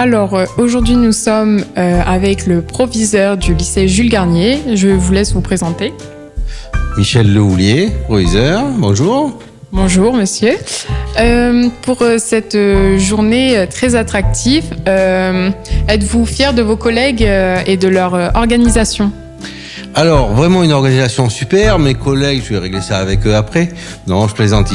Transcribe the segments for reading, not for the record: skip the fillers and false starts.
Alors, aujourd'hui, nous sommes avec le proviseur du lycée Jules Garnier. Je vous laisse vous présenter. Michel Lehoulier, proviseur, bonjour. Bonjour, monsieur. Pour cette journée très attractive, êtes-vous fier de vos collègues et de leur organisation ? Alors, vraiment une organisation super. Mes collègues, je vais régler ça avec eux après. Non, je plaisante.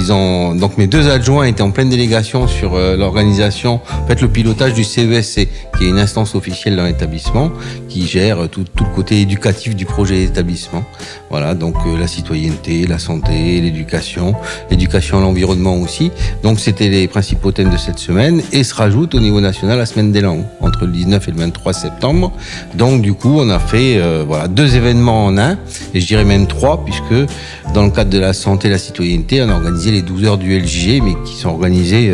Donc, mes deux adjoints étaient en pleine délégation sur l'organisation, en fait, le pilotage du CESC, qui est une instance officielle dans l'établissement, qui gère tout le côté éducatif du projet d'établissement. Voilà, donc la citoyenneté, la santé, l'éducation à l'environnement aussi. Donc, c'était les principaux thèmes de cette semaine. Et se rajoute au niveau national la semaine des langues, entre le 19 et le 23 septembre. Donc, du coup, on a fait deux événements en un, et je dirais même 3, puisque dans le cadre de la santé et la citoyenneté, on a organisé les 12 heures du LJG, mais qui sont organisées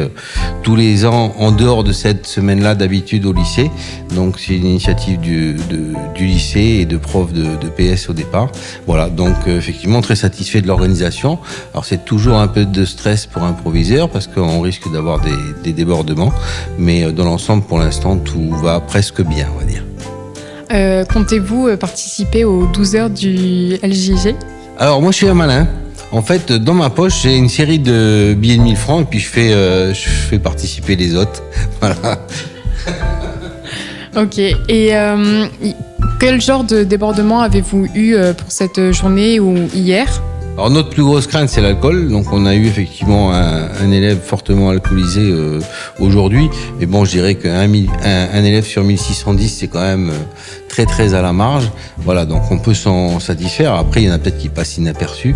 tous les ans en dehors de cette semaine-là d'habitude au lycée. Donc c'est une initiative du lycée et de profs de PS au départ. Voilà, donc effectivement très satisfait de l'organisation. Alors c'est toujours un peu de stress pour un proviseur, parce qu'on risque d'avoir des débordements, mais dans l'ensemble, pour l'instant, tout va presque bien, on va dire. Comptez-vous participer aux 12 heures du LJG ? Alors moi je suis un malin. En fait, dans ma poche, j'ai une série de billets de 1000 francs et puis je fais participer les autres. Voilà. Ok. Et quel genre de débordement avez-vous eu pour cette journée ou hier ? Alors notre plus grosse crainte, c'est l'alcool. Donc on a eu effectivement un élève fortement alcoolisé aujourd'hui. Mais bon, je dirais qu'un élève sur 1610, c'est quand même très très à la marge. Voilà, donc on peut s'en satisfaire. Après, il y en a peut-être qui passent inaperçus.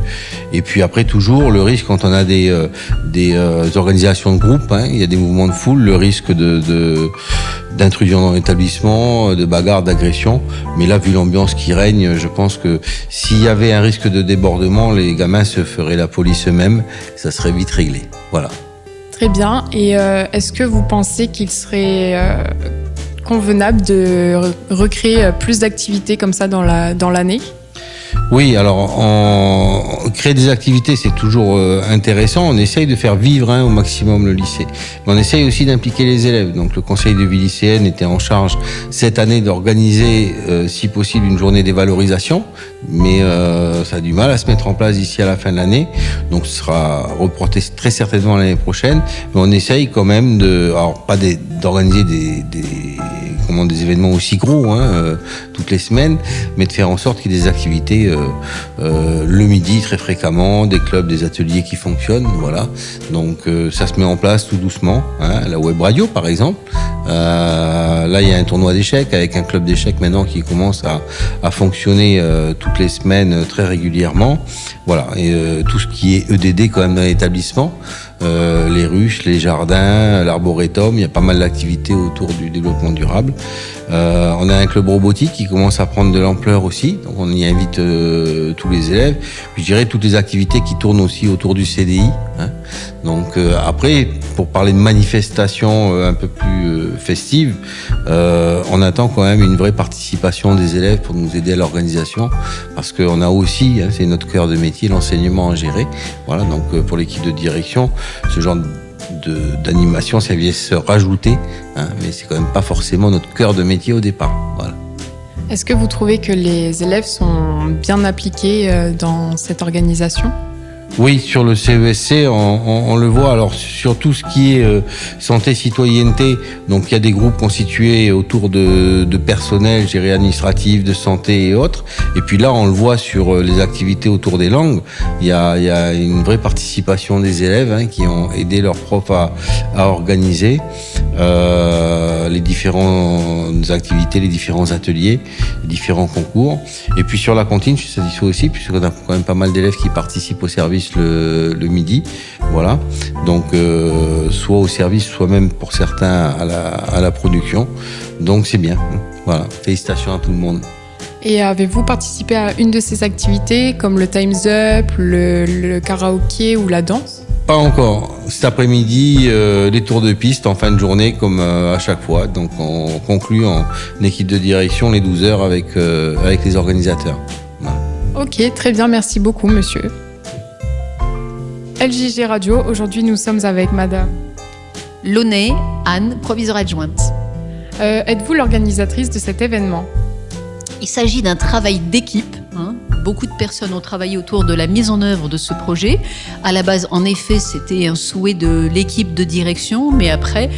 Et puis après, toujours le risque quand on a des organisations de groupe, il y a des mouvements de foule, le risque d'intrusion dans l'établissement, de bagarre, d'agression. Mais là, vu l'ambiance qui règne, je pense que s'il y avait un risque de débordement, les gamins se feraient la police eux-mêmes. Ça serait vite réglé. Voilà. Très bien. Et est-ce que vous pensez qu'il serait convenable de recréer plus d'activités comme ça dans l'année ? Oui, alors créer des activités, c'est toujours intéressant. On essaye de faire vivre au maximum le lycée. Mais on essaye aussi d'impliquer les élèves. Donc le conseil de vie lycéenne était en charge cette année d'organiser, si possible, une journée des valorisations. Mais ça a du mal à se mettre en place d'ici à la fin de l'année. Donc ce sera reporté très certainement l'année prochaine. Mais on essaye quand même d'organiser des événements aussi gros toutes les semaines, mais de faire en sorte qu'il y ait des activités le midi très fréquemment, des clubs, des ateliers qui fonctionnent, voilà. Donc ça se met en place tout doucement, la web radio par exemple. Là il y a un tournoi d'échecs avec un club d'échecs maintenant qui commence à fonctionner toutes les semaines très régulièrement. Voilà, et tout ce qui est EDD quand même dans l'établissement, les ruches, les jardins, l'arboretum, il y a pas mal d'activités autour du développement durable. On a un club robotique qui commence à prendre de l'ampleur aussi, donc on y invite tous les élèves. Puis je dirais toutes les activités qui tournent aussi autour du CDI. Donc après, pour parler de manifestations un peu plus festives, on attend quand même une vraie participation des élèves pour nous aider à l'organisation, parce qu'on a aussi, c'est notre cœur de métier, l'enseignement à gérer. Voilà, donc pour l'équipe de direction, ce genre d'animation, ça vient se rajouter, mais c'est quand même pas forcément notre cœur de métier au départ. Voilà. Est-ce que vous trouvez que les élèves sont bien appliqués dans cette organisation ? Oui, sur le CESC, on le voit. Alors sur tout ce qui est santé, citoyenneté, donc il y a des groupes constitués autour de personnel, géré administratif, de santé et autres. Et puis là, on le voit sur les activités autour des langues. Il y a une vraie participation des élèves qui ont aidé leurs profs à organiser les différentes activités, les différents ateliers, les différents concours. Et puis sur la cantine, je suis satisfait aussi, puisqu'on a quand même pas mal d'élèves qui participent au service le midi, voilà. Donc soit au service, soit même pour certains à la production. Donc c'est bien. Voilà. Félicitations à tout le monde. Et avez-vous participé à une de ces activités comme le Time's Up, le karaoké ou la danse ? Pas encore. Cet après-midi, les tours de piste en fin de journée comme à chaque fois. Donc on conclut en équipe de direction les 12 heures avec les organisateurs. Voilà. Ok, très bien, merci beaucoup monsieur. LJG Radio, aujourd'hui nous sommes avec madame Launay, Anne, proviseure adjointe. Êtes-vous l'organisatrice de cet événement ? Il s'agit d'un travail d'équipe. Beaucoup de personnes ont travaillé autour de la mise en œuvre de ce projet. À la base, en effet, c'était un souhait de l'équipe de direction, mais après,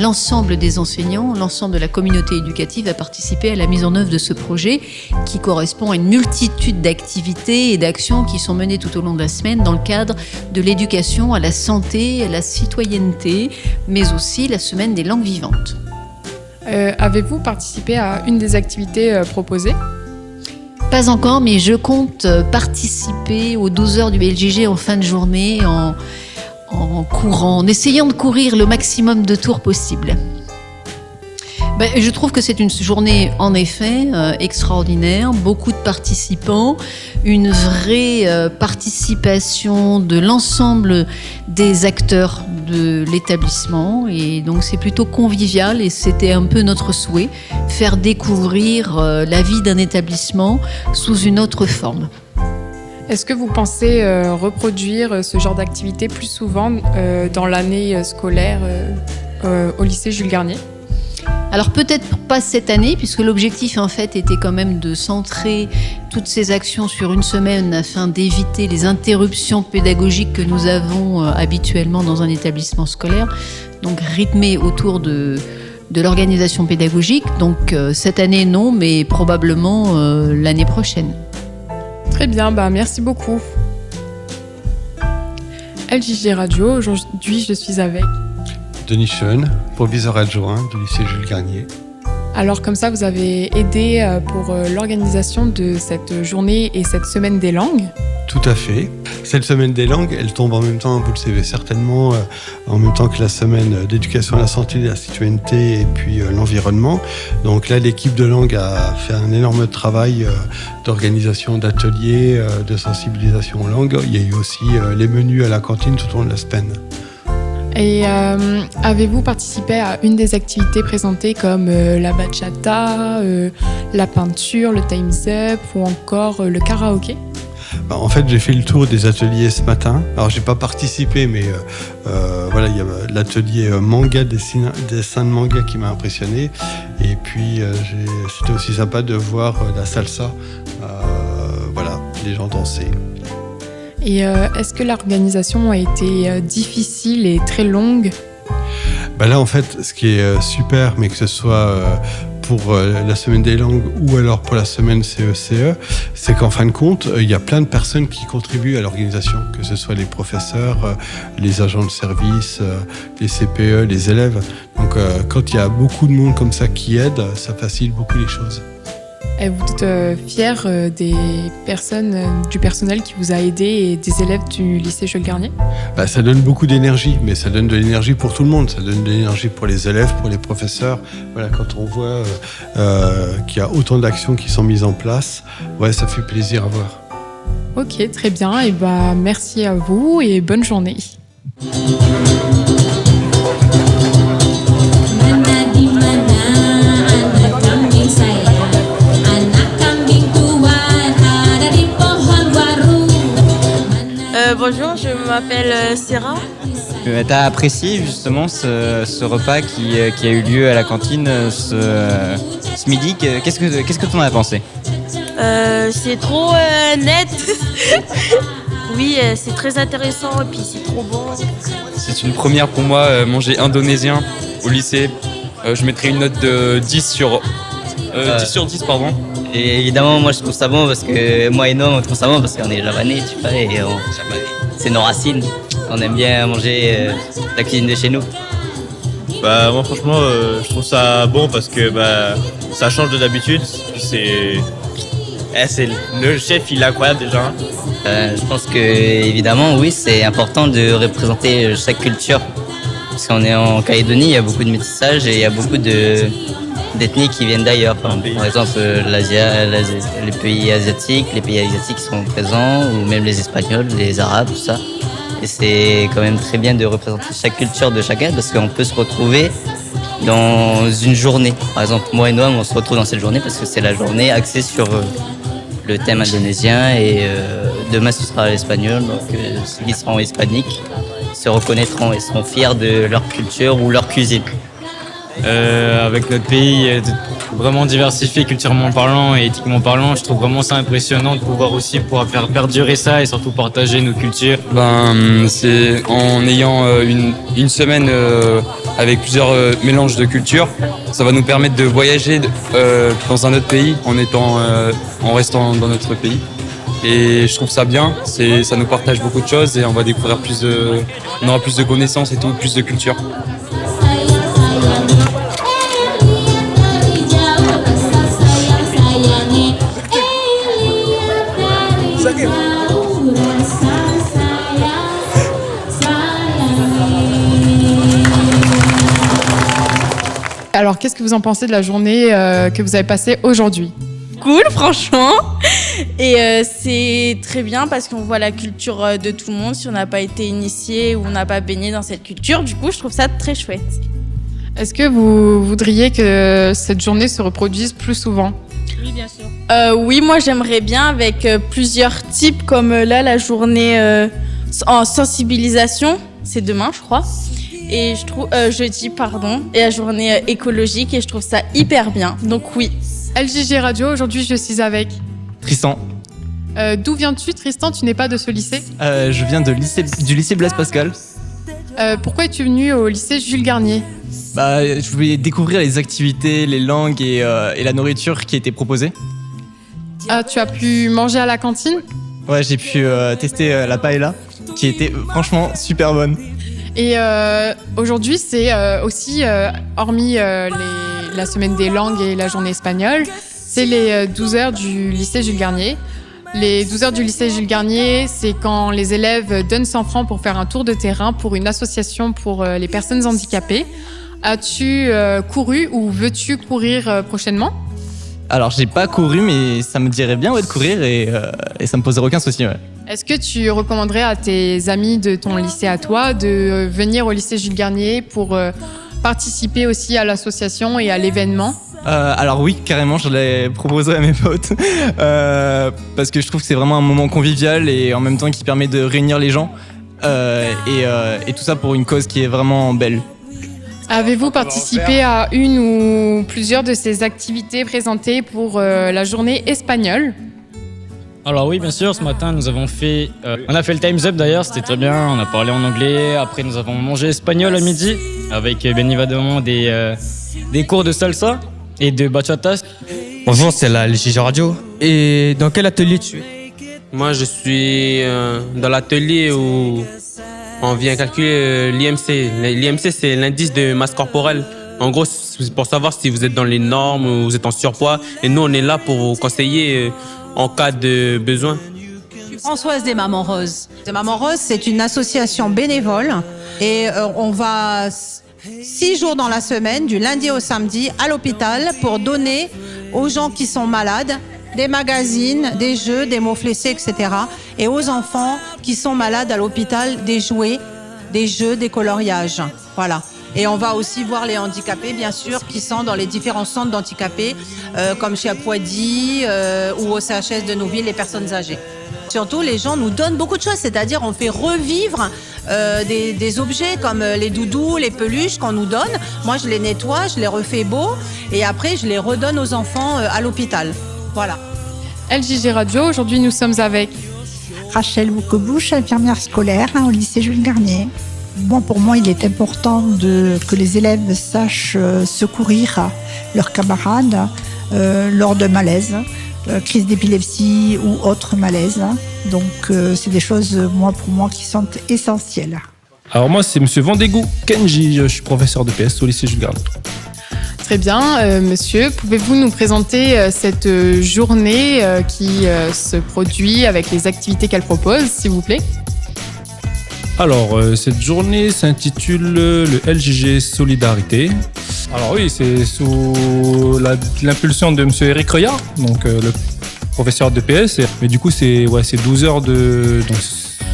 l'ensemble des enseignants, l'ensemble de la communauté éducative a participé à la mise en œuvre de ce projet qui correspond à une multitude d'activités et d'actions qui sont menées tout au long de la semaine dans le cadre de l'éducation à la santé, à la citoyenneté, mais aussi la semaine des langues vivantes. Avez-vous participé à une des activités proposées ? Pas encore, mais je compte participer aux 12 heures du BLJG en fin de journée en courant, en essayant de courir le maximum de tours possible. Je trouve que c'est une journée en effet extraordinaire, beaucoup de participants, une vraie participation de l'ensemble des acteurs de l'établissement et donc c'est plutôt convivial et c'était un peu notre souhait, faire découvrir la vie d'un établissement sous une autre forme. Est-ce que vous pensez reproduire ce genre d'activité plus souvent dans l'année scolaire au lycée Jules Garnier ? Alors peut-être pas cette année, puisque l'objectif en fait était quand même de centrer toutes ces actions sur une semaine afin d'éviter les interruptions pédagogiques que nous avons habituellement dans un établissement scolaire, donc rythmé autour de l'organisation pédagogique. Donc cette année non, mais probablement l'année prochaine. Très bien, merci beaucoup. LJJ Radio, aujourd'hui je suis avec Denis Schoen, proviseur adjoint du lycée Jules Garnier. Alors comme ça, vous avez aidé pour l'organisation de cette journée et cette semaine des langues ? Tout à fait. Cette semaine des langues, elle tombe en même temps, vous le savez certainement, en même temps que la semaine d'éducation à la santé, la citoyenneté et puis l'environnement. Donc là, l'équipe de langue a fait un énorme travail d'organisation d'ateliers, de sensibilisation aux langues. Il y a eu aussi les menus à la cantine tout au long de la semaine. Et avez-vous participé à une des activités présentées comme la bachata, la peinture, le Time's Up ou encore le karaoké ? En fait, j'ai fait le tour des ateliers ce matin. Alors, j'ai pas participé, mais voilà, il y a l'atelier manga, dessin de manga qui m'a impressionné. Et puis, c'était aussi sympa de voir la salsa. Voilà, les gens danser. Et est-ce que l'organisation a été difficile et très longue ? Là, en fait, ce qui est super, mais que ce soit pour la semaine des langues ou alors pour la semaine CECE, c'est qu'en fin de compte, il y a plein de personnes qui contribuent à l'organisation, que ce soit les professeurs, les agents de service, les CPE, les élèves. Donc, quand il y a beaucoup de monde comme ça qui aide, ça facilite beaucoup les choses. Et vous êtes fière des personnes, du personnel qui vous a aidé et des élèves du lycée Jules Garnier ? Ça donne beaucoup d'énergie, mais ça donne de l'énergie pour tout le monde. Ça donne de l'énergie pour les élèves, pour les professeurs. Voilà, quand on voit qu'il y a autant d'actions qui sont mises en place, ça fait plaisir à voir. Ok, très bien. Et merci à vous et bonne journée. Bonjour, je m'appelle Sarah. Tu as apprécié justement ce repas qui a eu lieu à la cantine ce midi. Qu'est-ce que tu en as pensé ? C'est trop net. Oui, c'est très intéressant et puis c'est trop bon. C'est une première pour moi, manger indonésien au lycée. Je mettrais une note de 10 sur 10, pardon. Et évidemment, moi je trouve ça bon parce que moi et Noam on trouve ça bon parce qu'on est javanais, tu vois, et c'est nos racines. On aime bien manger la cuisine de chez nous. Moi franchement, je trouve ça bon parce que ça change de d'habitude. Le chef, il est incroyable déjà. Je pense que évidemment, oui, c'est important de représenter chaque culture. Parce qu'on est en Calédonie, il y a beaucoup de métissage et il y a beaucoup d'ethnies qui viennent d'ailleurs. Par exemple, les pays asiatiques qui sont présents, ou même les Espagnols, les Arabes, tout ça. Et c'est quand même très bien de représenter chaque culture de chacun parce qu'on peut se retrouver dans une journée. Par exemple, moi et Noam, on se retrouve dans cette journée parce que c'est la journée axée sur le thème indonésien et demain ce sera l'espagnol. Donc ceux qui seront hispaniques se reconnaîtront et seront fiers de leur culture ou leur cuisine. avec notre pays vraiment diversifié culturellement parlant et éthiquement parlant. Je trouve vraiment ça impressionnant de pouvoir faire perdurer ça et surtout partager nos cultures. C'est en ayant une semaine avec plusieurs mélanges de cultures, ça va nous permettre de voyager dans un autre pays en restant dans notre pays. Et je trouve ça bien, ça nous partage beaucoup de choses et on va découvrir on aura plus de connaissances et tout, plus de culture. Alors, qu'est-ce que vous en pensez de la journée que vous avez passée aujourd'hui ? Cool, franchement. Et c'est très bien parce qu'on voit la culture de tout le monde si on n'a pas été initié ou on n'a pas baigné dans cette culture. Du coup, je trouve ça très chouette. Est-ce que vous voudriez que cette journée se reproduise plus souvent ? Oui, bien sûr. Oui, moi, j'aimerais bien avec plusieurs types comme là, la journée en sensibilisation. C'est demain, je crois. Et je trouve jeudi, et la journée écologique. Et je trouve ça hyper bien. Donc oui. LJG Radio, aujourd'hui je suis avec Tristan. D'où viens-tu, Tristan? Tu n'es pas de ce lycée? Je viens du lycée Blaise Pascal. Pourquoi es-tu venu au lycée Jules Garnier? Je voulais découvrir les activités, les langues et la nourriture qui étaient proposées. Ah, tu as pu manger à la cantine? Ouais, j'ai pu tester la paella qui était franchement super bonne. Et aujourd'hui, c'est aussi, hormis la semaine des langues et la journée espagnole, c'est les 12 heures du lycée Jules Garnier. Les 12 heures du lycée Jules Garnier, c'est quand les élèves donnent 100 francs pour faire un tour de terrain pour une association pour les personnes handicapées. As-tu couru ou veux-tu courir prochainement? Alors, j'ai pas couru, mais ça me dirait bien de courir et ça me poserait aucun souci. Ouais. Est-ce que tu recommanderais à tes amis de ton lycée à toi de venir au lycée Jules Garnier pour participer aussi à l'association et à l'événement? Alors oui, carrément, je l'ai proposé à mes potes parce que je trouve que c'est vraiment un moment convivial et en même temps qui permet de réunir les gens et tout ça pour une cause qui est vraiment belle. Avez-vous participé à une ou plusieurs de ces activités présentées pour la journée espagnole? Alors oui, bien sûr, ce matin nous avons fait... on a fait le Time's Up d'ailleurs, c'était très bien, on a parlé en anglais, après nous avons mangé espagnol à midi, avec bien évidemment des cours de salsa et de bachata. Bonjour, c'est la LJG Radio. Et dans quel atelier tu es? Moi, je suis dans l'atelier où on vient calculer l'IMC. L'IMC, c'est l'indice de masse corporelle. En gros, c'est pour savoir si vous êtes dans les normes ou vous êtes en surpoids. Et nous, on est là pour vous conseiller en cas de besoin. Françoise des Mamans Roses. Des Mamans Roses, c'est une association bénévole et on va 6 jours dans la semaine, du lundi au samedi, à l'hôpital pour donner aux gens qui sont malades des magazines, des jeux, des mots flécés, etc. Et aux enfants qui sont malades à l'hôpital, des jouets, des jeux, des coloriages. Voilà. Et on va aussi voir les handicapés, bien sûr, qui sont dans les différents centres d'handicapés, comme chez Apoidi ou au CHS de Nouville, les personnes âgées. Surtout, les gens nous donnent beaucoup de choses, c'est-à-dire on fait revivre des objets comme les doudous, les peluches qu'on nous donne. Moi, je les nettoie, je les refais beaux et après, je les redonne aux enfants à l'hôpital. Voilà. LJG Radio, aujourd'hui, nous sommes avec Rachel Boucobouche, infirmière scolaire au lycée Jules Garnier. Bon, pour moi, il est important que les élèves sachent secourir leurs camarades lors de malaise, crise d'épilepsie ou autre malaise. Donc, c'est des choses, pour moi, qui sont essentielles. Alors moi, c'est Monsieur Vendégou Kenji, je suis professeur de PS au lycée Jules Garnier. Très bien, monsieur. Pouvez-vous nous présenter cette journée qui se produit avec les activités qu'elle propose, s'il vous plaît? Alors, cette journée s'intitule le LJG Solidarité. Alors oui, c'est sous l'impulsion de monsieur Eric Reuillard, donc le professeur de PS. Mais du coup, c'est 12 heures donc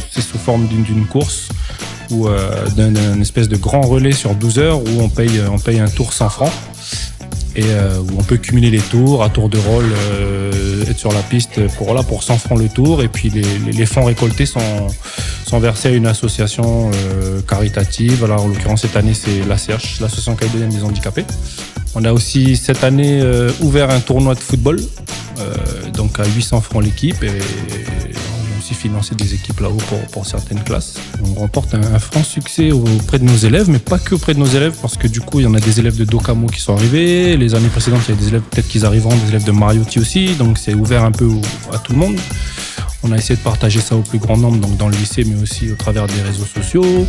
c'est sous forme d'une course ou d'un espèce de grand relais sur 12 heures où on paye un tour 100 francs. Et où on peut cumuler les tours à tour de rôle, être sur la piste pour 100 francs le tour, et puis les fonds récoltés sont sont versés à une association caritative. Alors, en l'occurrence, cette année, c'est l'ACH, l'Association calédonienne des handicapés. On a aussi cette année ouvert un tournoi de football, donc à 800 francs l'équipe, et on a aussi financé des équipes là-haut pour certaines classes. On remporte un franc succès auprès de nos élèves, mais pas que auprès de nos élèves, parce que du coup, il y en a des élèves de Docamo qui sont arrivés. Les années précédentes, il y a des élèves peut-être qu'ils arriveront, des élèves de Mariotti aussi, donc c'est ouvert un peu à tout le monde. On a essayé de partager ça au plus grand nombre, donc dans le lycée, mais aussi au travers des réseaux sociaux.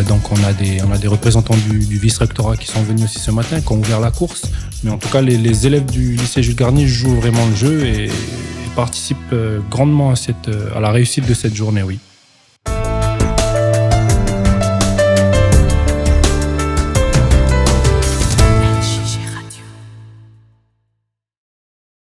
Donc on a des représentants du vice-rectorat qui sont venus aussi ce matin, qui ont ouvert la course. Mais en tout cas, les élèves du lycée Jules Garnier jouent vraiment le jeu et participent grandement à la réussite de cette journée, oui.